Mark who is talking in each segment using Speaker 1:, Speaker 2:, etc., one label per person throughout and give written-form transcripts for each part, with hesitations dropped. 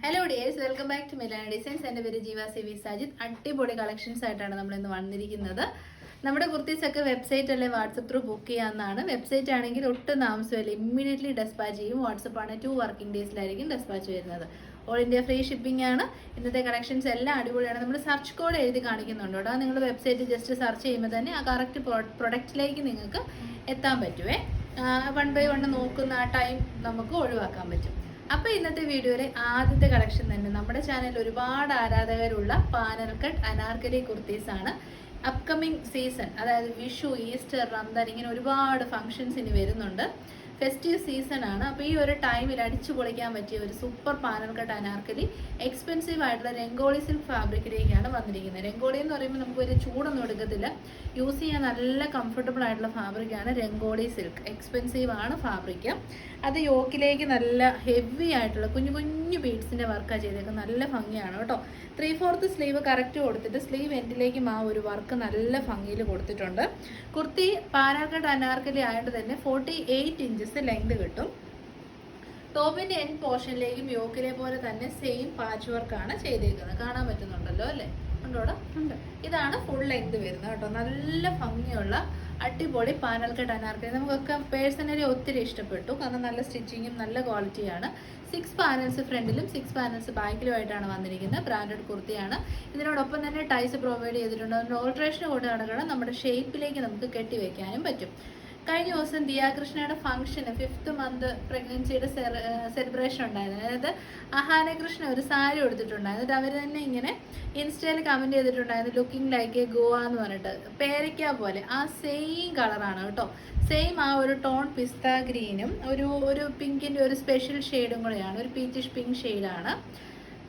Speaker 1: Hello dears, welcome back to Milana designs. എൻ്റെ പേര് ജീവ സിവി സാജിദ്. അടിപൊളി കളക്ഷൻസ് ആയിട്ടാണ് നമ്മൾ ഇന്ന് വന്നിരിക്കുന്നത്. നമ്മുടെ കുർത്തീസ് ഒക്കെ വെബ്സൈറ്റ് അല്ലെ വാട്സപ്പ് ത്രൂ ബുക്ക് ചെയ്യാവുന്നതാണ്. വെബ്സൈറ്റ് ആണെങ്കിൽ ഒട്ടും താമസമില്ല, ഇമ്മീഡിയറ്റ്ലി ഡെസ്പാച്ച് ചെയ്യും. വാട്സപ്പ് ആണ് 2 വർക്കിംഗ് ഡേയ്സിലായിരിക്കും ഡെസ്പാച്ച് വരുന്നത്. ഓൾ ഇന്ത്യ ഫ്രീ ഷിപ്പിംഗ് ആണ്. ഇന്നത്തെ കളക്ഷൻസ് എല്ലാം അടിപൊളിയാണ്. നമ്മൾ സെർച്ച് കോഡ് എഴുതി കാണിക്കുന്നുണ്ട് കേട്ടോ. നിങ്ങൾ വെബ്സൈറ്റ് ജസ്റ്റ് സെർച്ച് ചെയ്യുമ്പോൾ തന്നെ ആ കറക്റ്റ് പ്രൊഡക്റ്റിലേക്ക് നിങ്ങൾക്ക് എത്താൻ പറ്റുമേ. 1 by 1 നോക്കുന്ന ആ ടൈം നമുക്ക് ഒഴിവാക്കാൻ പറ്റും. അപ്പോൾ ഇന്നത്തെ വീഡിയോയിലെ ആദ്യത്തെ കളക്ഷൻ തന്നെ നമ്മുടെ ചാനലിൽ ഒരുപാട് ആരാധകരുള്ള പാനൽ കട്ട് അനാർക്കലി കുർത്തീസ് ആണ്. അപ്കമിങ് സീസൺ, അതായത് വിഷു, ഈസ്റ്റർ, റംദാൻ, ഇങ്ങനെ ഒരുപാട് ഫംഗ്ഷൻസ് ഇനി വരുന്നുണ്ട്. ഫെസ്റ്റീവ് സീസൺ ആണ്. അപ്പോൾ ഈ ഒരു ടൈമിൽ അടിച്ചു പൊളിക്കാൻ പറ്റിയ ഒരു super panel cut Anarkali expensive ആയിട്ടുള്ള രംഗോളി സിൽക്ക് ഫാബ്രിക്കിലേക്കാണ് വന്നിരിക്കുന്നത്. രംഗോളി എന്ന് പറയുമ്പോൾ നമുക്ക് ഒരു ചൂടൊന്നും എടുക്കത്തില്ല, യൂസ് ചെയ്യാൻ നല്ല കംഫർട്ടബിൾ ആയിട്ടുള്ള ഫാബ്രിക്കാണ് രംഗോളി സിൽക്ക്. എക്സ്പെൻസീവ് ആണ് ഫാബ്രിക്ക്. അത് യോക്കിലേക്ക് നല്ല ഹെവി ആയിട്ടുള്ള കുഞ്ഞു കുഞ്ഞു ബീഡ്സിൻ്റെ വർക്കാണ് ചെയ്തേക്കുന്നത്. നല്ല ഭംഗിയാണ് കേട്ടോ. 3/4 സ്ലീവ് കറക്റ്റ് കൊടുത്തിട്ട് സ്ലീവ് എൻഡിലേക്കും ആ ഒരു വർക്ക് നല്ല ഭംഗിയിൽ കൊടുത്തിട്ടുണ്ട്. കുർത്തി പാനൽ കട്ട് അനാർക്കലി ആയിട്ട് തന്നെ 48 ഇഞ്ചസ് ലെങ്ത് കിട്ടും. ടോപ്പിന്റെ എൻഡ് പോർഷനിലേക്കും യോക്കിലെ പോലെ തന്നെ സെയിം പാച്ച് വർക്കാണ് ചെയ്തേക്കുന്നത്. കാണാൻ പറ്റുന്നുണ്ടല്ലോ അല്ലേ? ഉണ്ടോടാ? ഉണ്ട്. ഇതാണ് ഫുൾ ലെങ്ത് വരുന്നത് കേട്ടോ. നല്ല ഭംഗിയുള്ള അടിപൊളി പാനൽ കട്ട് അനാർക്കലി നമുക്കൊക്കെ പേഴ്സണലി ഒത്തിരി ഇഷ്ടപ്പെട്ടു. കാരണം നല്ല സ്റ്റിച്ചിങ്ങും നല്ല ക്വാളിറ്റിയാണ്. 6 പാനൽസ് ഫ്രണ്ടിലും 6 പാനൽസ് ബാക്കിലുമായിട്ടാണ് വന്നിരിക്കുന്നത്. ബ്രാൻഡഡ് കുർത്തിയാണ്. ഇതിനോടൊപ്പം തന്നെ ടൈസ് പ്രൊവൈഡ് ചെയ്തിട്ടുണ്ട്. അതിൻ്റെ ഓൾട്രേഷൻ കൊണ്ട് നടക്കണം, നമ്മുടെ ഷേപ്പിലേക്ക് നമുക്ക് കെട്ടിവെക്കാനും പറ്റും. കഴിഞ്ഞ ദിവസം ദിയാകൃഷ്ണയുടെ ഫംഗ്ഷന് 5th മന്ത് പ്രഗ്നൻസിയുടെ സെലിബ്രേഷൻ ഉണ്ടായിരുന്നു. അതായത് അഹാനകൃഷ്ണ ഒരു സാരി കൊടുത്തിട്ടുണ്ടായിരുന്നു. എന്നിട്ട് അവർ തന്നെ ഇങ്ങനെ ഇൻസ്റ്റയിൽ കമൻറ്റ് ചെയ്തിട്ടുണ്ടായിരുന്നു, ലുക്കിംഗ് ലൈക്ക് എ ഗോവ എന്ന് പറഞ്ഞിട്ട്. പേരയ്ക്ക പോലെ ആ സെയിം കളറാണ് കേട്ടോ. സെയിം ആ ഒരു ടോൺ പിസ്ത ഗ്രീനും ഒരു പിങ്കിൻ്റെ ഒരു സ്പെഷ്യൽ ഷെയ്ഡും കൂടെയാണ്. ഒരു പീച്ചിഷ് പിങ്ക് ഷെയ്ഡാണ്.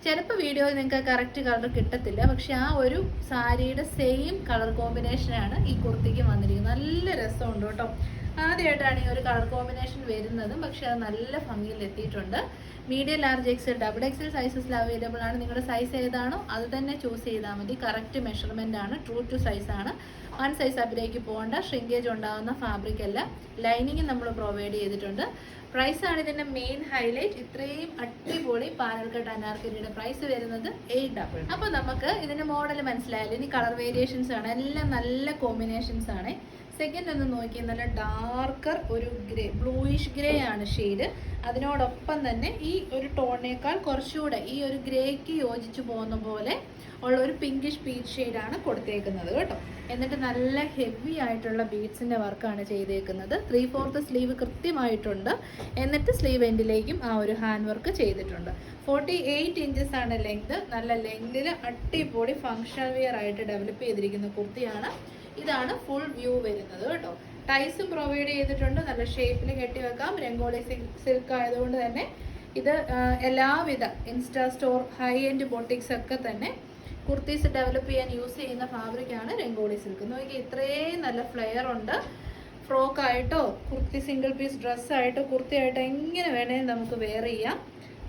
Speaker 1: ചിലപ്പോൾ വീഡിയോയിൽ നിങ്ങൾക്ക് കറക്റ്റ് കളർ കിട്ടത്തില്ല, പക്ഷെ ആ ഒരു സാരിയുടെ സെയിം കളർ കോമ്പിനേഷനാണ് ഈ കുർത്തിക്ക് വന്നിരിക്കുന്നത്. നല്ല രസമുണ്ട് കേട്ടോ. ആദ്യമായിട്ടാണ് ഈ ഒരു കളർ കോമ്പിനേഷൻ വരുന്നതും, പക്ഷെ അത് നല്ല ഭംഗിയിൽ എത്തിയിട്ടുണ്ട്. Medium, large, XL, double XL സൈസസിൽ അവൈലബിൾ ആണ്. നിങ്ങളുടെ സൈസ് ഏതാണോ അത് തന്നെ ചൂസ് ചെയ്താൽ മതി. കറക്റ്റ് മെഷർമെൻ്റ് ആണ്, ട്രൂ ടു സൈസ് ആണ്. 1 സൈസ് അപ്പിലേക്ക് പോകേണ്ട, ഷ്രിങ്കേജ് ഉണ്ടാകുന്ന ഫാബ്രിക് അല്ല. ലൈനിങ് നമ്മൾ പ്രൊവൈഡ് ചെയ്തിട്ടുണ്ട്. പ്രൈസ് ആണ് ഇതിൻ്റെ മെയിൻ ഹൈലൈറ്റ്. ഇത്രയും അടിപൊളി പാനൽ കട്ട് അനാർക്കലിയുടെ പ്രൈസ് വരുന്നത് 800. അപ്പോൾ നമുക്ക് ഇതിൻ്റെ മോഡൽ മനസ്സിലായാലും ഇനി കളർ വേരിയേഷൻസ് ആണ്. എല്ലാം നല്ല കോമ്പിനേഷൻസ് ആണ്. സെക്കൻഡ് ഒന്ന് നോക്കിയാൽ നല്ല ഡാർക്കർ ഒരു ഗ്രേ, ബ്ലൂയിഷ് ഗ്രേ ആണ് ഷെയ്ഡ്. അതിനോടൊപ്പം തന്നെ ഈ ഒരു ടോണിനേക്കാൾ കുറച്ചുകൂടെ ഈ ഒരു ഗ്രേക്ക് യോജിച്ച് പോകുന്ന പോലെ ഉള്ള ഒരു പിങ്കിഷ് പീച്ച് ഷെയ്ഡാണ് കൊടുത്തേക്കുന്നത് കേട്ടോ. എന്നിട്ട് നല്ല ഹെവി ആയിട്ടുള്ള ബീഡ്സിൻ്റെ വർക്കാണ് ചെയ്തേക്കുന്നത്. 3/4 സ്ലീവ് കൃത്യമായിട്ടുണ്ട്. എന്നിട്ട് സ്ലീവ് എൻഡിലേക്കും ആ ഒരു ഹാൻഡ് വർക്ക് ചെയ്തിട്ടുണ്ട്. 48 ഇഞ്ചസ് ആണ് ലെങ്ത്. നല്ല ലെങ്തിൽ അടിപൊളി ഫങ്ഷണൽ വെയർ ആയിട്ട് ഡെവലപ്പ് ചെയ്തിരിക്കുന്ന കുർത്തിയാണ്. ഇതാണ് ഫുൾ വ്യൂ വരുന്നത് കേട്ടോ. ടൈസും പ്രൊവൈഡ് ചെയ്തിട്ടുണ്ട്. നല്ല ഷേപ്പിൽ കെട്ടിവെക്കാം. രംഗോളി സിൽക്ക് ആയതുകൊണ്ട് തന്നെ ഇത് എല്ലാവിധ insta store, high end boutiques ഒക്കെ തന്നെ കുർത്തീസ് ഡെവലപ്പ് ചെയ്യാൻ യൂസ് ചെയ്യുന്ന ഫാബ്രിക്കാണ് രംഗോളി സിൽക്ക്. നോക്കി ഇത്രയും നല്ല ഫ്ലെയർ ഉണ്ട്. ഫ്രോക്കായിട്ടോ കുർത്തി സിംഗിൾ പീസ് ഡ്രസ്സായിട്ടോ കുർത്തിയായിട്ടോ എങ്ങനെ വേണേലും നമുക്ക് വെയർ ചെയ്യാം.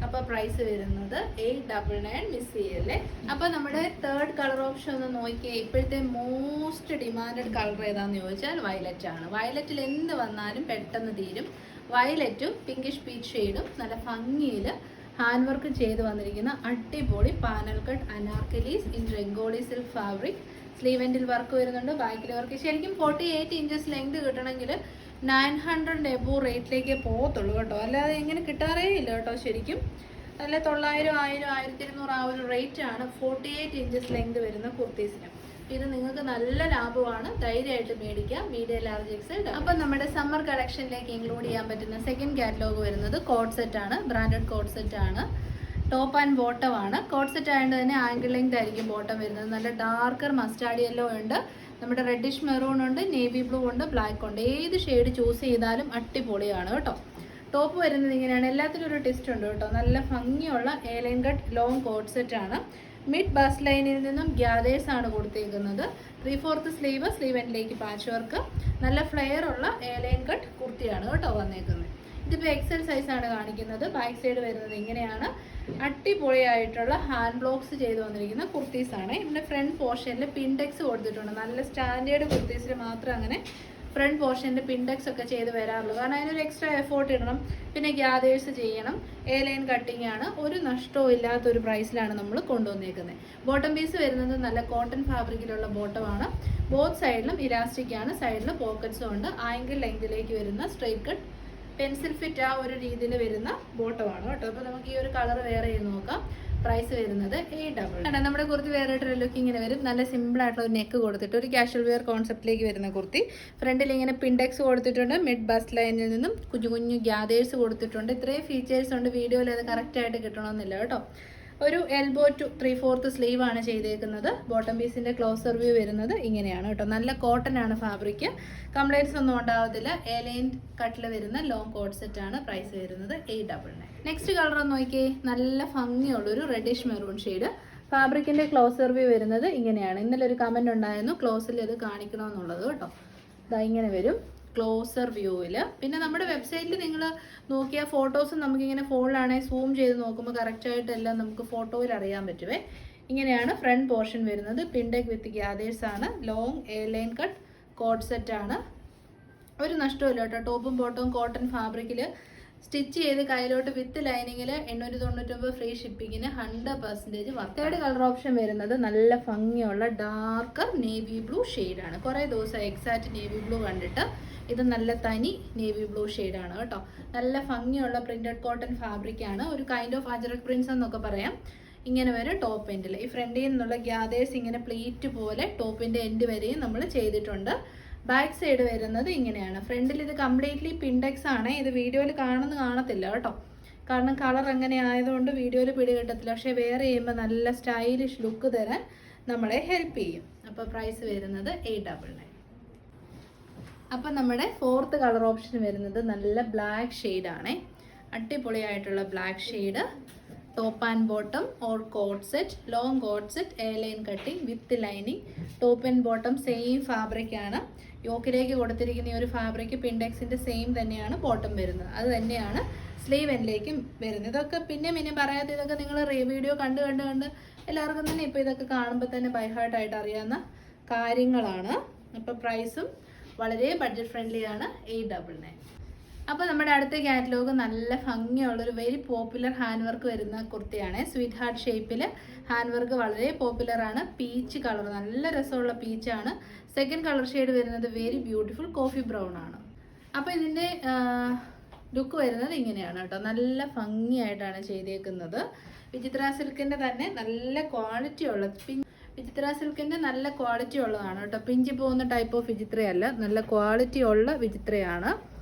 Speaker 1: അപ്പോൾ പ്രൈസ് വരുന്നത് 899. മിസ് ചെയ്യല്ലേ. അപ്പോൾ നമ്മുടെ തേർഡ് കളർ ഓപ്ഷൻ ഒന്ന് നോക്കിയാൽ ഇപ്പോഴത്തെ മോസ്റ്റ് ഡിമാൻഡഡ് കളർ ഏതാണെന്ന് ചോദിച്ചാൽ വയലറ്റ് ആണ്. വയലറ്റിൽ എന്ത് വന്നാലും പെട്ടെന്ന് തീരും. വയലറ്റും പിങ്കിഷ് പീച്ച് ഷെയ്ഡും നല്ല ഭംഗിയിൽ ഹാൻഡ് വർക്ക് ചെയ്ത് വന്നിരിക്കുന്ന അടിപൊളി panel cut anarkalis in rangoli silk fabric. Sleeve എൻഡിൽ വർക്ക് വരുന്നുണ്ട്, ബാക്കിൽ വർക്ക്. ശരിക്കും 48 ഇഞ്ചസ് ലെങ്ത് കിട്ടണമെങ്കിൽ 900 എബോ റേറ്റിലേക്ക് പോകത്തുള്ളൂ കേട്ടോ. അല്ലാതെ എങ്ങനെ കിട്ടാറേ ഇല്ല കേട്ടോ. ശരിക്കും നല്ല 900, 1000, 1200 ആ ഒരു റേറ്റാണ് 48 ഇഞ്ചസ് ലെങ്ത് വരുന്ന കുർത്തീസിന്. ഇത് നിങ്ങൾക്ക് നല്ല ലാഭമാണ്. ധൈര്യമായിട്ട് മേടിക്കാം. Medium, large, XL. അപ്പം നമ്മുടെ സമ്മർ കളക്ഷനിലേക്ക് ഇൻക്ലൂഡ് ചെയ്യാൻ പറ്റുന്ന സെക്കൻഡ് കാറ്റലോഗ് വരുന്നത് കോട്ട് സെറ്റ് ആണ്. ബ്രാൻഡഡ് കോട്ട് സെറ്റ് ആണ്. ടോപ്പ് ആൻഡ് ബോട്ടം ആണ്. കോട്ട് സെറ്റ് ആയതുകൊണ്ട് തന്നെ ആംഗിൾ ലെങ്ത് ആയിരിക്കും ബോട്ടം വരുന്നത്. നല്ല ഡാർക്കർ മസ്റ്റാർഡ് യെല്ലോ ഉണ്ട്, നമ്മുടെ റെഡിഷ് മെറൂൺ ഉണ്ട്, നേവി ബ്ലൂ ഉണ്ട്, ബ്ലാക്ക് ഉണ്ട്. ഏത് ഷെയ്ഡ് ചൂസ് ചെയ്താലും അടിപൊളിയാണ് കേട്ടോ. ടോപ്പ് വരുന്നത് ഇങ്ങനെയാണ്. എല്ലാത്തിനും ഒരു ട്വിസ്റ്റ് ഉണ്ട് കേട്ടോ. നല്ല ഭംഗിയുള്ള A line cut long coat set ആണ്. മിഡ് ബസ് ലൈനിൽ നിന്നും ഗ്യാദേഴ്സ് ആണ് കൊടുത്തേക്കുന്നത്. 3/4 സ്ലീവ്, സ്ലീവ് എൻഡിലേക്ക് പാച്ച് വർക്ക്. നല്ല ഫ്ലെയർ ഉള്ള ഏലൈൻ കട്ട് കുർത്തിയാണ് കേട്ടോ വന്നേക്കുന്നത്. ഇതിപ്പോൾ എക്സൽ സൈസാണ് കാണിക്കുന്നത്. ബാക്ക് സൈഡ് വരുന്നത് ഇങ്ങനെയാണ്. അടിപൊളിയായിട്ടുള്ള ഹാൻഡ് ബ്ലോക്സ് ചെയ്ത് വന്നിരിക്കുന്ന കുർത്തീസാണ്. ഇതിൻ്റെ ഫ്രണ്ട് പോർഷനിൽ പിൻടെക്സ് കൊടുത്തിട്ടുണ്ട്. നല്ല സ്റ്റാൻഡേർഡ് കുർത്തീസിൽ മാത്രം അങ്ങനെ ഫ്രണ്ട് പോർഷൻ്റെ പിൻഡെക്സ് ഒക്കെ ചെയ്ത് വരാറുള്ളൂ. കാരണം അതിനൊരു എക്സ്ട്രാ എഫോർട്ട് ഇടണം, പിന്നെ ഗ്യാദേഴ്സ് ചെയ്യണം, എ ലൈൻ കട്ടിംഗ് ആണ്. ഒരു നഷ്ടവും ഇല്ലാത്തൊരു പ്രൈസിലാണ് നമ്മൾ കൊണ്ടുവന്നേക്കുന്നത്. ബോട്ടം പീസ് വരുന്നത് നല്ല കോട്ടൺ ഫാബ്രിക്കിലുള്ള ബോട്ടമാണ്. ബോത്ത് സൈഡിലും ഇലാസ്റ്റിക് ആണ്, സൈഡിൽ പോക്കറ്റ്സും ഉണ്ട്. ആംഗിൾ ലെങ്തിലേക്ക് വരുന്ന സ്ട്രെയിറ്റ് കട്ട് പെൻസിൽ ഫിറ്റ് ആ ഒരു രീതിയിൽ വരുന്ന ബോട്ടമാണ് കേട്ടോ. അപ്പോൾ നമുക്ക് ഈ ഒരു കളർ വേറെ ചെയ്ത് നോക്കാം. പ്രൈസ് വരുന്നത് 800. നമ്മുടെ കുർത്തി വേറെ ആയിട്ടൊരു ലുക്ക് ഇങ്ങനെ വരും. നല്ല സിമ്പിൾ ആയിട്ടുള്ള ഒരു നെക്ക് കൊടുത്തിട്ട് ഒരു കാഷ്വൽ വെയർ കോൺസെപ്റ്റിലേക്ക് വരുന്ന കുർത്തി. ഫ്രണ്ടിൽ ഇങ്ങനെ പിൻഡെക്സ് കൊടുത്തിട്ടുണ്ട്. മിഡ് ബസ്റ്റ് ലൈനിൽ നിന്നും കുഞ്ഞു കുഞ്ഞു ഗ്യാദേഴ്സ് കൊടുത്തിട്ടുണ്ട്. ഇത്രയും ഫീച്ചേഴ്സ് ഉണ്ട്. വീഡിയോയിൽ അത് കറക്റ്റായിട്ട് കിട്ടണമെന്നില്ല കേട്ടോ. ഒരു എൽബോ ടു 3/4 സ്ലീവ് ആണ് ചെയ്തേക്കുന്നത്. ബോട്ടം പീസിൻ്റെ ക്ലോസർ വ്യൂ വരുന്നത് ഇങ്ങനെയാണ് കേട്ടോ. നല്ല കോട്ടൺ ആണ് ഫാബ്രിക്. കംപ്ലൈൻറ്റ്സ് ഒന്നും ഉണ്ടാവത്തില്ല. എ ലൈൻ കട്ടിൽ വരുന്ന ലോങ് കോട്ട് സെറ്റ് ആണ്. പ്രൈസ് വരുന്നത് 899. നെക്സ്റ്റ് കളർ ഒന്ന് നോക്കിയേ. നല്ല ഭംഗിയുള്ളൊരു റെഡിഷ് മെറൂൺ ഷെയ്ഡ്. ഫാബ്രിക്കിൻ്റെ ക്ലോസർ വ്യൂ വരുന്നത് ഇങ്ങനെയാണ്. ഇന്നലെ ഒരു കമൻറ്റ് ഉണ്ടായിരുന്നു ക്ലോസിൽ ഇത് കാണിക്കണമെന്നുള്ളത് കേട്ടോ. ഇതാ ഇങ്ങനെ വരും ക്ലോസർ വ്യൂവിൽ. പിന്നെ നമ്മുടെ വെബ്സൈറ്റിൽ നിങ്ങൾ നോക്കിയ ഫോട്ടോസും നമുക്കിങ്ങനെ ഫോണിലാണെങ്കിൽ സൂം ചെയ്ത് നോക്കുമ്പോൾ കറക്റ്റായിട്ടെല്ലാം നമുക്ക് ഫോട്ടോയിൽ അറിയാൻ പറ്റുമേ. ഇങ്ങനെയാണ് ഫ്രണ്ട് പോർഷൻ വരുന്നത്. പിൻഡെക്ക് വിത്ത് ഗ്യാദേഴ്സ് ആണ്. Long A line cut coat set ആണ്. ഒരു നഷ്ടമില്ല കേട്ടോ. ടോപ്പും ബോട്ടവും കോട്ടൺ ഫാബ്രിക്കിൽ സ്റ്റിച്ച് ചെയ്ത് കയ്യിലോട്ട് വിത്ത് ലൈനിങ്ങിൽ 899 ഫ്രീ ഷിപ്പിങ്ങിന് 100% വർക്ക്. തേർഡ് കളർ ഓപ്ഷൻ വരുന്നത് നല്ല ഭംഗിയുള്ള ഡാർക്കർ നേവി ബ്ലൂ ഷെയ്ഡാണ്. കുറേ ദിവസം എക്സാക്റ്റ് നേവി ബ്ലൂ കണ്ടിട്ട് ഇത് നല്ല തനി നേവി ബ്ലൂ ഷെയ്ഡാണ് കേട്ടോ. നല്ല ഭംഗിയുള്ള പ്രിന്റഡ് കോട്ടൺ ഫാബ്രിക്കാണ്. ഒരു കൈൻഡ് ഓഫ് അജറക് പ്രിൻസ് എന്നൊക്കെ പറയാം. ഇങ്ങനെ വരെ ടോപ്പ് എൻഡിൽ ഈ ഫ്രണ്ടിൽ നിന്നുള്ള ഗ്യാദേഴ്സ് ഇങ്ങനെ പ്ലീറ്റ് പോലെ ടോപ്പിൻ്റെ എൻഡ് വരെയും നമ്മൾ ചെയ്തിട്ടുണ്ട്. ബാക്ക് സൈഡ് വരുന്നത് ഇങ്ങനെയാണ്. ഫ്രണ്ടിൽ ഇത് കംപ്ലീറ്റ്ലി പിൻഡെക്സ് ആണ്. ഇത് വീഡിയോയിൽ കാണത്തില്ല കേട്ടോ. കാരണം കളർ അങ്ങനെ ആയതുകൊണ്ട് വീഡിയോയിൽ പിടികിട്ടത്തില്ല. പക്ഷേ വെയർ ചെയ്യുമ്പോൾ നല്ല സ്റ്റൈലിഷ് ലുക്ക് തരാൻ നമ്മളെ ഹെൽപ്പ് ചെയ്യും. അപ്പോൾ പ്രൈസ് വരുന്നത് 899. അപ്പം നമ്മുടെ ഫോർത്ത് കളർ ഓപ്ഷൻ വരുന്നത് നല്ല ബ്ലാക്ക് ഷെയ്ഡാണേ. അടിപൊളിയായിട്ടുള്ള black shade. Top and bottom or coat set, long coat set, A line cutting with lining. Top and bottom same fabric ആണ്. യോക്കിലേക്ക് കൊടുത്തിരിക്കുന്ന ഈ ഒരു ഫാബ്രിക് പിൻഡെക്സിൻ്റെ സെയിം തന്നെയാണ് ബോട്ടം വരുന്നത്. അത് തന്നെയാണ് സ്ലീവ് എൻഡിലേക്കും വരുന്നത്. ഇതൊക്കെ പിന്നെ പറയാത്ത ഇതൊക്കെ നിങ്ങൾ വീഡിയോ കണ്ട് എല്ലാവർക്കും തന്നെ ഇപ്പോൾ ഇതൊക്കെ കാണുമ്പോൾ തന്നെ ബൈ ഹാർട്ടായിട്ട് അറിയാവുന്ന കാര്യങ്ങളാണ്. അപ്പോൾ പ്രൈസും വളരെ ബഡ്ജറ്റ് ഫ്രണ്ട്ലി ആണ്, 899. അപ്പോൾ നമ്മുടെ അടുത്ത കാറ്റലോഗ് നല്ല ഭംഗിയുള്ളൊരു വെരി പോപ്പുലർ ഹാൻഡ് വർക്ക് വരുന്ന കുർത്തിയാണ്. സ്വീറ്റ് ഹാർട്ട് ഷേപ്പിൽ ഹാൻഡ് വർക്ക് വളരെ പോപ്പുലറാണ്. പീച്ച് കളർ, നല്ല രസമുള്ള പീച്ചാണ്. സെക്കൻഡ് കളർ ഷെയ്ഡ് വരുന്നത് വെരി ബ്യൂട്ടിഫുൾ കോഫി ബ്രൗൺ ആണ്. അപ്പോൾ ഇതിൻ്റെ ലുക്ക് വരുന്നത് ഇങ്ങനെയാണ് കേട്ടോ. നല്ല ഭംഗിയായിട്ടാണ് ചെയ്തേക്കുന്നത്. വിചിത്ര സിൽക്കിൻ്റെ തന്നെ നല്ല ക്വാളിറ്റി ഉള്ള വിചിത്ര സിൽക്കിൻ്റെ നല്ല ക്വാളിറ്റി ഉള്ളതാണ് കേട്ടോ. പിഞ്ചി പോകുന്ന ടൈപ്പ് ഓഫ് വിചിത്രയല്ല, നല്ല ക്വാളിറ്റി ഉള്ള വിചിത്രയാണ്.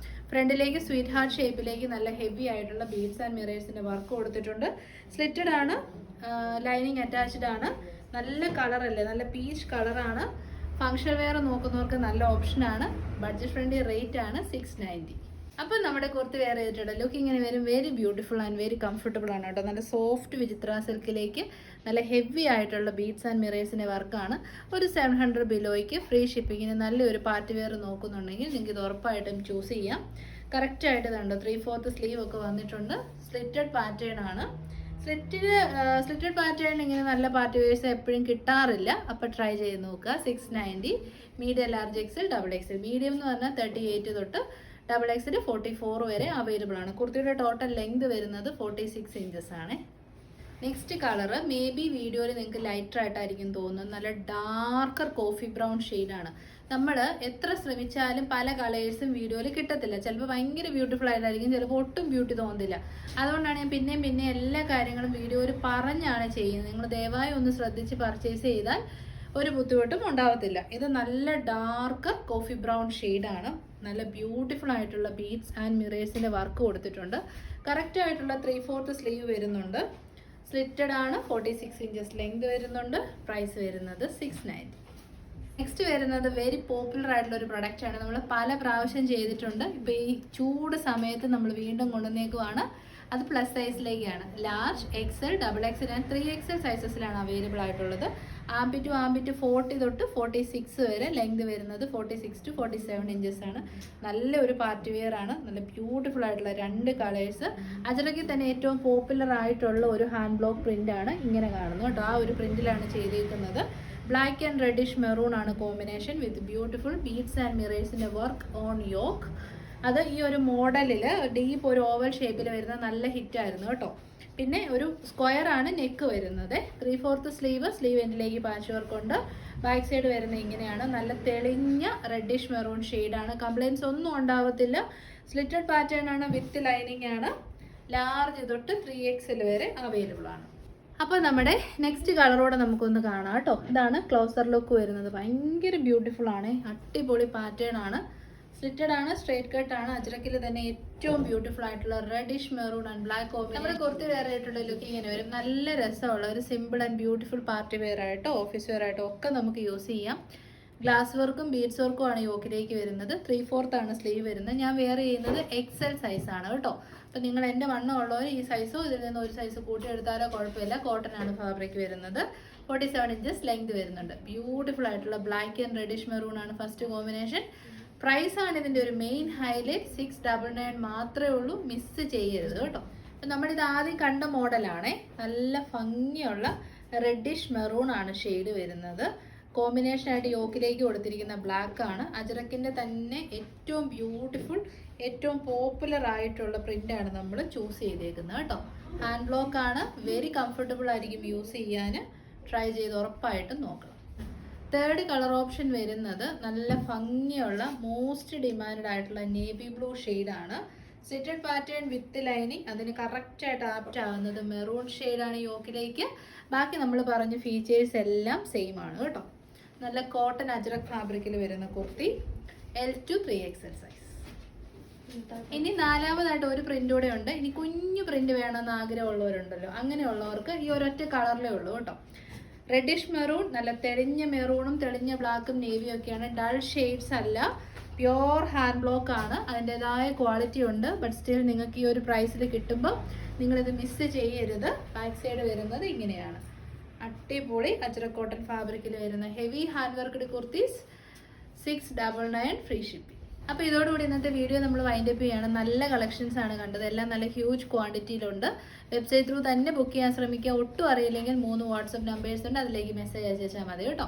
Speaker 1: ഫ്രണ്ടിലേക്ക് സ്വീറ്റ് ഹാർട്ട് ഷേപ്പിലേക്ക് നല്ല ഹെവി ആയിട്ടുള്ള ബീഡ്സ് ആൻഡ് മിറേഴ്സിൻ്റെ വർക്ക് കൊടുത്തിട്ടുണ്ട്. സ്ലിറ്റഡ് ആണ്, ലൈനിങ് അറ്റാച്ച്ഡ് ആണ്. നല്ല കളറല്ലേ, നല്ല പീച്ച് കളറാണ്. ഫങ്ഷൻ വെയർ നോക്കുന്നവർക്ക് നല്ല ഓപ്ഷനാണ്. ബഡ്ജറ്റ് ഫ്രണ്ട്ലി റേറ്റ് ആണ് 690. അപ്പോൾ നമ്മുടെ കുർത്തി വെയർ ചെയ്തിട്ടുണ്ട്. ലുക്ക് ഇങ്ങനെ വരും. Very beautiful and very comfortable ആണ് കേട്ടോ. നല്ല സോഫ്റ്റ് വിചിത്ര സിൽക്കിലേക്ക് നല്ല ഹെവി ആയിട്ടുള്ള ബീഡ്സ് ആൻഡ് മിറേഴ്സിൻ്റെ വർക്കാണ്. ഒരു 700 ബിലോയ്ക്ക് ഫ്രീ ഷിപ്പിങ്ങിന് നല്ലൊരു പാർട്ടി വെയർ നോക്കുന്നുണ്ടെങ്കിൽ നിങ്ങൾക്ക് ഇത് ഉറപ്പായിട്ടും ചൂസ് ചെയ്യാം. കറക്റ്റായിട്ട് കണ്ടോ 3/4 സ്ലീവ് ഒക്കെ വന്നിട്ടുണ്ട്. സ്ലിറ്റഡ് പാറ്റേൺ ആണ്. സ്ലിറ്റഡ് പാറ്റേൺ ഇങ്ങനെ നല്ല പാർട്ടി വെയർസ് എപ്പോഴും കിട്ടാറില്ല. അപ്പോൾ ട്രൈ ചെയ്ത് നോക്കുക. 690. Medium large XL, double Excel. Medium എന്ന് പറഞ്ഞാൽ 38 തൊട്ട് ഡബിൾ എക്സിൽ 44 വരെ അവൈലബിൾ ആണ്. കുർത്തിയുടെ ടോട്ടൽ ലെങ്ത് വരുന്നത് 46 ഇഞ്ചസ് ആണ്. നെക്സ്റ്റ് കളർ മേ ബി വീഡിയോയിൽ നിങ്ങൾക്ക് ലൈറ്റർ ആയിട്ടായിരിക്കും തോന്നുന്നത്. നല്ല ഡാർക്കർ കോഫി ബ്രൗൺ ഷെയ്ഡാണ്. നമ്മൾ എത്ര ശ്രമിച്ചാലും പല കളേഴ്സും വീഡിയോയിൽ കിട്ടത്തില്ല. ചിലപ്പോൾ ഭയങ്കര ബ്യൂട്ടിഫുൾ ആയിട്ടായിരിക്കും, ചിലപ്പോൾ ഒട്ടും ബ്യൂട്ടി തോന്നുന്നില്ല. അതുകൊണ്ടാണ് ഞാൻ പിന്നെ എല്ലാ കാര്യങ്ങളും വീഡിയോയിൽ പറഞ്ഞാണ് ചെയ്യുന്നത്. നിങ്ങൾ ദയവായി ഒന്ന് ശ്രദ്ധിച്ച് പർച്ചേസ് ചെയ്താൽ ഒരു ബുദ്ധിമുട്ടും ഉണ്ടാവത്തില്ല. ഇത് നല്ല ഡാർക്ക് കോഫി ബ്രൗൺ ഷെയ്ഡാണ്. നല്ല ബ്യൂട്ടിഫുൾ ആയിട്ടുള്ള ബീഡ്സ് ആൻഡ് മിറേഴ്സിൻ്റെ വർക്ക് കൊടുത്തിട്ടുണ്ട്. കറക്റ്റ് ആയിട്ടുള്ള 3/4 സ്ലീവ് വരുന്നുണ്ട്. സ്ലിറ്റഡ് ആണ്. 46 ഇഞ്ചസ് ലെങ്ത് വരുന്നുണ്ട്. പ്രൈസ് വരുന്നത് 690. നെക്സ്റ്റ് വരുന്നത് വെരി പോപ്പുലർ ആയിട്ടുള്ള ഒരു പ്രൊഡക്റ്റ് ആണ്. നമ്മൾ പല പ്രാവശ്യം ചെയ്തിട്ടുണ്ട്. ഇപ്പോൾ ഈ ചൂട് സമയത്ത് നമ്മൾ വീണ്ടും കൊണ്ടുവന്നേക്കുവാണ്. അത് പ്ലസ് സൈസിലേക്കാണ്. Large, XL, XXL and 3XL സൈസസിലാണ് അവൈലബിൾ ആയിട്ടുള്ളത്. ആംബിറ്റ് ടു ആംബിറ്റ് 40 തൊട്ട് 46 വരെ, ലെങ്ത് വരുന്നത് 46 to 47 ഇഞ്ചസ് ആണ്. നല്ലൊരു പാർട്ടി വെയർ ആണ്. നല്ല ബ്യൂട്ടിഫുൾ ആയിട്ടുള്ള 2 കളേഴ്സ്. അജറക്കിൽ തന്നെ ഏറ്റവും പോപ്പുലർ ആയിട്ടുള്ള ഒരു ഹാൻഡ് ബ്ലോക്ക് പ്രിന്റ് ആണ് ഇങ്ങനെ കാണുന്നത് കേട്ടോ. ആ ഒരു പ്രിന്റിലാണ് ചെയ്തിരിക്കുന്നത്. ബ്ലാക്ക് ആൻഡ് റെഡിഷ് മെറൂൺ ആണ് combination with beautiful beads and മിറേഴ്സിന്റെ വർക്ക് ഓൺ യോക്ക്. അത് ഈ ഒരു മോഡലിൽ ഡീപ്പ് ഒരു ഓവൽ ഷേപ്പിൽ വരുന്ന നല്ല ഹിറ്റായിരുന്നു കേട്ടോ. പിന്നെ ഒരു സ്ക്വയർ ആണ് നെക്ക് വരുന്നത്. 3/4 സ്ലീവ് എൻഡിലേക്ക് പാച്ച് വർക്ക് ഉണ്ട്. ബാക്ക് സൈഡ് വരുന്നത് ഇങ്ങനെയാണ്. നല്ല തെളിഞ്ഞ റെഡിഷ് മെറൂൺ ഷെയ്ഡാണ്. കംപ്ലൈൻസ് ഒന്നും ഉണ്ടാവത്തില്ല. സ്ലിറ്റഡ് പാറ്റേൺ ആണ് വിത്ത് ലൈനിങ് ആണ്. ലാർജ് തൊട്ട് 3XL വരെ അവൈലബിൾ ആണ്. അപ്പോൾ നമ്മുടെ നെക്സ്റ്റ് കളറോടെ നമുക്കൊന്ന് കാണാം കേട്ടോ. ഇതാണ് ക്ലോസർ ലുക്ക് വരുന്നത്. ഭയങ്കര ബ്യൂട്ടിഫുൾ ആണ്. അടിപൊളി പാറ്റേൺ ആണ്. സ്ലിറ്റഡ് ആണ്, സ്ട്രേറ്റ് കട്ട് ആണ്. അജ്രക്കിൽ തന്നെ ഏറ്റവും ബ്യൂട്ടിഫുൾ ആയിട്ടുള്ള reddish maroon and black combination. നമ്മുടെ കുർത്തി വെയർ ആയിട്ടുള്ള ലുക്ക് ഇങ്ങനെ വരും. നല്ല രസമുള്ള ഒരു simple and beautiful party wear ആയിട്ടോ ഓഫീസ് വെയർ ആയിട്ടോ ഒക്കെ നമുക്ക് യൂസ് ചെയ്യാം. ഗ്ലാസ് വർക്കും ബീഡ്സ് വർക്കും ആണ് യോക്കിലേക്ക് വരുന്നത്. 3/4 ആണ് സ്ലീവ് വരുന്നത്. ഞാൻ വെയർ ചെയ്യുന്നത് XL സൈസാണ് കേട്ടോ. അപ്പോൾ നിങ്ങൾ എൻ്റെ വണ്ണം ഉള്ളവർ ഈ സൈസോ ഇതിൽ നിന്ന് ഒരു സൈസ് കൂട്ടിയെടുത്താലോ കുഴപ്പമില്ല. കോട്ടൺ ആണ് ഫാബ്രിക് വരുന്നത്. 47 ഇഞ്ചസ് ലെങ്ത് വരുന്നുണ്ട്. ബ്യൂട്ടിഫുൾ ആയിട്ടുള്ള ബ്ലാക്ക് ആൻഡ് റെഡിഷ് മെറൂൺ ആണ് ഫസ്റ്റ് കോമ്പിനേഷൻ. പ്രൈസ് ആണ് ഇതിൻ്റെ ഒരു മെയിൻ ഹൈലൈറ്റ്. 699 മാത്രമേ ഉള്ളൂ. മിസ് ചെയ്യരുത് കേട്ടോ. അപ്പം നമ്മളിത് ആദ്യം കണ്ട മോഡലാണേ. നല്ല ഭംഗിയുള്ള റെഡിഷ് മെറൂൺ ആണ് ഷെയ്ഡ് വരുന്നത്. കോമ്പിനേഷൻ ആയിട്ട് യോക്കിലേക്ക് കൊടുത്തിരിക്കുന്ന ബ്ലാക്ക് ആണ്. അജറക്കിൻ്റെ തന്നെ ഏറ്റവും ബ്യൂട്ടിഫുൾ ഏറ്റവും പോപ്പുലർ ആയിട്ടുള്ള പ്രിൻ്റാണ് നമ്മൾ ചൂസ് ചെയ്തേക്കുന്നത് കേട്ടോ. ഹാൻഡ് ബ്ലോക്ക് ആണ്. വെരി കംഫർട്ടബിൾ ആയിരിക്കും യൂസ് ചെയ്യാൻ. ട്രൈ ചെയ്ത് ഉറപ്പായിട്ടും നോക്കണം. തേർഡ് കളർ ഓപ്ഷൻ വരുന്നത് നല്ല ഭംഗിയുള്ള മോസ്റ്റ് ഡിമാൻഡ് ആയിട്ടുള്ള നേവി ബ്ലൂ ഷെയ്ഡാണ്. Slitted pattern with lining. അതിന് കറക്റ്റായിട്ട് ആപ്റ്റ് ആവുന്നത് മെറൂൺ ഷെയ്ഡാണ് യോക്കിലേക്ക്. ബാക്കി നമ്മൾ പറഞ്ഞ ഫീച്ചേഴ്സ് എല്ലാം സെയിം ആണ് കേട്ടോ. നല്ല കോട്ടൺ അജ്രക് ഫാബ്രിക്കിൽ വരുന്ന kurti. L to 3XL size. ഇനി നാലാമതായിട്ട് ഒരു പ്രിന്റ് കൂടെ ഉണ്ട്. ഇനി കുഞ്ഞു പ്രിന്റ് വേണമെന്ന് ആഗ്രഹമുള്ളവരുണ്ടല്ലോ, അങ്ങനെയുള്ളവർക്ക് ഈ ഒരൊറ്റ കളറിലേ ഉള്ളൂ കേട്ടോ. റെഡിഷ് മെറൂൺ, നല്ല തെളിഞ്ഞ മെറൂണും തെളിഞ്ഞ ബ്ലാക്കും നേവിയും ഒക്കെയാണ്. ഡൾ ഷെയ്ഡ്സ് അല്ല, പ്യോർ ഹാൻഡ് ബ്ലോക്ക് ആണ്. അതിൻ്റെതായ ക്വാളിറ്റി ഉണ്ട്. ബട്ട് സ്റ്റിൽ നിങ്ങൾക്ക് ഈ ഒരു പ്രൈസിൽ കിട്ടുമ്പോൾ നിങ്ങളിത് മിസ് ചെയ്യരുത്. ബാക്ക് സൈഡ് വരുന്നത് ഇങ്ങനെയാണ്. അടിപൊളി അജ്രക് കോട്ടൺ ഫാബ്രിക്കിൽ വരുന്ന heavy hand worked kurtis. 699 free shipping. അപ്പോൾ ഇതോടുകൂടി ഇന്നത്തെ വീഡിയോ നമ്മൾ വൈൻഡപ്പ് ചെയ്യാണ്. നല്ല കളക്ഷൻസ് ആണ് കണ്ടത്. എല്ലാം നല്ല ഹ്യൂജ് ക്വാണ്ടിറ്റിയിലുണ്ട്. വെബ്സൈറ്റ് ത്രൂ തന്നെ ബുക്ക് ചെയ്യാൻ ശ്രമിക്കുക. ഒട്ടും അറിയില്ലെങ്കിൽ 3 വാട്സപ്പ് നമ്പേഴ്സ് ഉണ്ട്. അതിലേക്ക് മെസ്സേജ് അയച്ചാൽ മതി കേട്ടോ.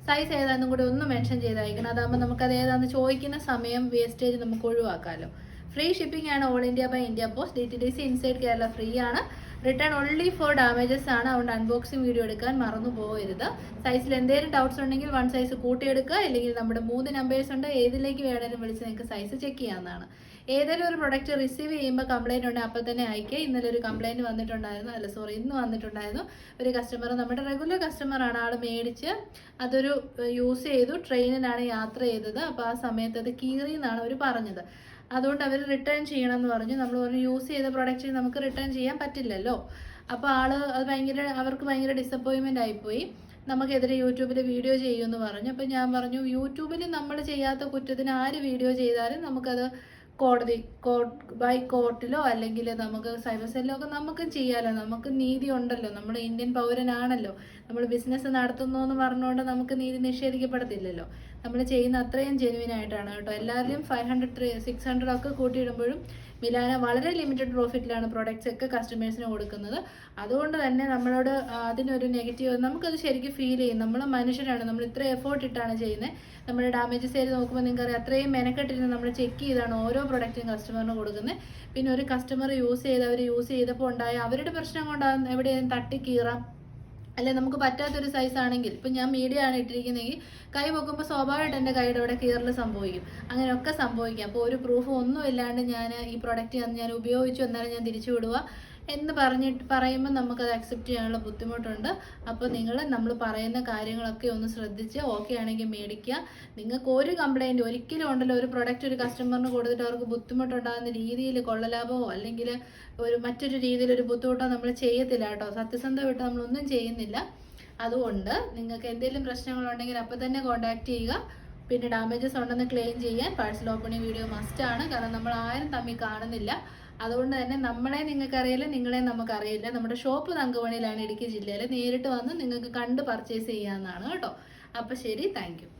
Speaker 1: സൈസ് ഏതാണെന്നും കൂടി ഒന്ന് മെൻഷൻ ചെയ്തയക്കണം. അതാകുമ്പോൾ നമുക്കത് ഏതാണെന്ന് ചോദിക്കുന്ന സമയം വേസ്റ്റേജ് നമുക്ക് ഒഴിവാക്കാമല്ലോ. ഫ്രീ ഷിപ്പിംഗ് ആണ്. All India by India post. DTDC inside Kerala free ആണ്. റിട്ടേൺ ഓൺലി ഫോർ ഡാമേജസ് ആണ്. അതുകൊണ്ട് അൺബോക്സിംഗ് വീഡിയോ എടുക്കാൻ മറന്നു പോകരുത്. സൈസിൽ എന്തെങ്കിലും ഡൗട്ട്സ് ഉണ്ടെങ്കിൽ 1 സൈസ് കൂട്ടിയെടുക്കുക. അല്ലെങ്കിൽ നമ്മുടെ 3 നമ്പേഴ്സ് ഉണ്ട്. ഏതിലേക്ക് വേണമെങ്കിലും വിളിച്ച് നിങ്ങൾക്ക് സൈസ് ചെക്ക് ചെയ്യാവുന്നതാണ്. ഏതെങ്കിലും ഒരു പ്രൊഡക്റ്റ് റിസീവ് ചെയ്യുമ്പോൾ കംപ്ലൈൻറ്റ് ഉണ്ടെങ്കിൽ അപ്പോൾ തന്നെ അയക്കുക. ഇന്നലെ ഒരു കംപ്ലൈൻറ്റ് വന്നിട്ടുണ്ടായിരുന്നു. ഇന്ന് വന്നിട്ടുണ്ടായിരുന്നു. ഒരു കസ്റ്റമർ, നമ്മുടെ റെഗുലർ കസ്റ്റമറാണ്. ആൾ മേടിച്ച് അതൊരു യൂസ് ചെയ്തു. ട്രെയിനിലാണ് യാത്ര ചെയ്തത്. അപ്പോൾ ആ സമയത്ത് അത് കീറി എന്നാണ് അവർ പറഞ്ഞത്. അതുകൊണ്ട് അവർ റിട്ടേൺ ചെയ്യണം എന്ന് പറഞ്ഞു. നമ്മൾ പറഞ്ഞു യൂസ് ചെയ്ത പ്രൊഡക്റ്റ് നമുക്ക് റിട്ടേൺ ചെയ്യാൻ പറ്റില്ലല്ലോ. അപ്പോൾ അത് അവർക്ക് ഭയങ്കര ഡിസപ്പോയിൻമെൻ്റ് ആയിപ്പോയി. നമുക്കെതിരെ യൂട്യൂബിൽ വീഡിയോ ചെയ്യുമെന്ന് പറഞ്ഞു. അപ്പോൾ ഞാൻ പറഞ്ഞു യൂട്യൂബിൽ നമ്മൾ ചെയ്യാത്ത കുറ്റത്തിന് ആര് വീഡിയോ ചെയ്താലും നമുക്കത് കോർട്ടിലോ അല്ലെങ്കിൽ നമുക്ക് സൈബർ സെല്ലോ ഒക്കെ നമുക്കും ചെയ്യാമല്ലോ. നമുക്ക് നീതി ഉണ്ടല്ലോ. നമ്മൾ ഇന്ത്യൻ പൗരനാണല്ലോ. നമ്മൾ ബിസിനസ് നടത്തുന്നു എന്ന് പറഞ്ഞുകൊണ്ട് നമുക്ക് നീതി നിഷേധിക്കപ്പെടത്തില്ലല്ലോ. നമ്മൾ ചെയ്യുന്ന അത്രയും ജെനുവിൻ ആയിട്ടാണ് കേട്ടോ. എല്ലാവരും 500 600 ഒക്കെ കൂട്ടിയിടുമ്പോഴും മിലാന വളരെ ലിമിറ്റഡ് പ്രോഫിറ്റിലാണ് പ്രൊഡക്ട്സ് ഒക്കെ കസ്റ്റമേഴ്സിന് കൊടുക്കുന്നത്. അതുകൊണ്ട് തന്നെ നമ്മളോട് അതിനൊരു നെഗറ്റീവ് നമുക്കത് ശരിക്കും ഫീൽ ചെയ്യും. നമ്മൾ മനുഷ്യരാണ്. നമ്മൾ ഇത്ര എഫേർട്ട് ഇട്ടാണ് ചെയ്യുന്നത്. നമ്മുടെ ഡാമേജ് സെയിൽ നോക്കുമ്പോൾ നിങ്ങൾക്കറിയാം അത്രയും മെനക്കെട്ടിരുന്ന് നമ്മൾ ചെക്ക് ചെയ്താണ് ഓരോ പ്രൊഡക്റ്റും കസ്റ്റമറിന് കൊടുക്കുന്നത്. പിന്നെ ഒരു കസ്റ്റമർ യൂസ് ചെയ്തപ്പോൾ ഉണ്ടായ അവരുടെ പ്രശ്നം കൊണ്ടാകും എവിടെയും തട്ടിക്കീറാം. അല്ലെ നമുക്ക് പറ്റാത്തൊരു സൈസ് ആണെങ്കിൽ, ഇപ്പം ഞാൻ മീഡിയം ആണ് ഇട്ടിരിക്കുന്നതെങ്കിൽ കൈ പൊക്കുമ്പോൾ സ്വാഭാവികമായിട്ട് എൻ്റെ കൈയുടെ അവിടെ കീറൽ സംഭവിക്കും. അങ്ങനെയൊക്കെ സംഭവിക്കാം. അപ്പോൾ ഒരു പ്രൂഫ് ഒന്നും ഇല്ലാണ്ട് ഞാൻ ഈ പ്രൊഡക്റ്റ് ഞാൻ ഉപയോഗിച്ചു എന്നാലും ഞാൻ തിരിച്ചു വിടുക എന്ന് പറയുമ്പോൾ നമുക്കത് അക്സെപ്റ്റ് ചെയ്യാനുള്ള ബുദ്ധിമുട്ടുണ്ട്. അപ്പോൾ നമ്മൾ പറയുന്ന കാര്യങ്ങളൊക്കെ ഒന്ന് ശ്രദ്ധിച്ച് ഓക്കെ ആണെങ്കിൽ മേടിക്കുക. നിങ്ങൾക്ക് ഒരു കംപ്ലൈൻറ്റ് ഒരിക്കലും ഉണ്ടല്ലോ, ഒരു പ്രൊഡക്റ്റ് ഒരു കസ്റ്റമറിന് കൊടുത്തിട്ട് അവർക്ക് ബുദ്ധിമുട്ടുണ്ടാകുന്ന രീതിയിൽ കൊള്ളലാഭമോ അല്ലെങ്കിൽ മറ്റൊരു രീതിയിൽ ഒരു ബുദ്ധിമുട്ടോ നമ്മൾ ചെയ്യത്തില്ല കേട്ടോ. സത്യസന്ധമായിട്ട് നമ്മളൊന്നും ചെയ്യുന്നില്ല. അതുകൊണ്ട് നിങ്ങൾക്ക് എന്തെങ്കിലും പ്രശ്നങ്ങളുണ്ടെങ്കിൽ അപ്പോൾ തന്നെ കോൺടാക്റ്റ് ചെയ്യുക. പിന്നെ ഡാമേജസ് ഉണ്ടെന്ന് ക്ലെയിം ചെയ്യാൻ പാഴ്സൽ ഓപ്പണിംഗ് വീഡിയോ മസ്റ്റാണ്. കാരണം നമ്മൾ ആരും തമ്മിൽ കാണുന്നില്ല. അതുകൊണ്ട് തന്നെ നമ്മളെ നിങ്ങൾക്ക് അറിയില്ല, നിങ്ങളെ നമുക്കറിയില്ല. നമ്മുടെ ഷോപ്പ് തങ്കമണിയിലാണ്, ഇടുക്കി ജില്ലയിൽ. നേരിട്ട് വന്ന് നിങ്ങൾക്ക് കണ്ട് പർച്ചേസ് ചെയ്യാവുന്നതാണ് കേട്ടോ. അപ്പോൾ ശരി, താങ്ക് യു.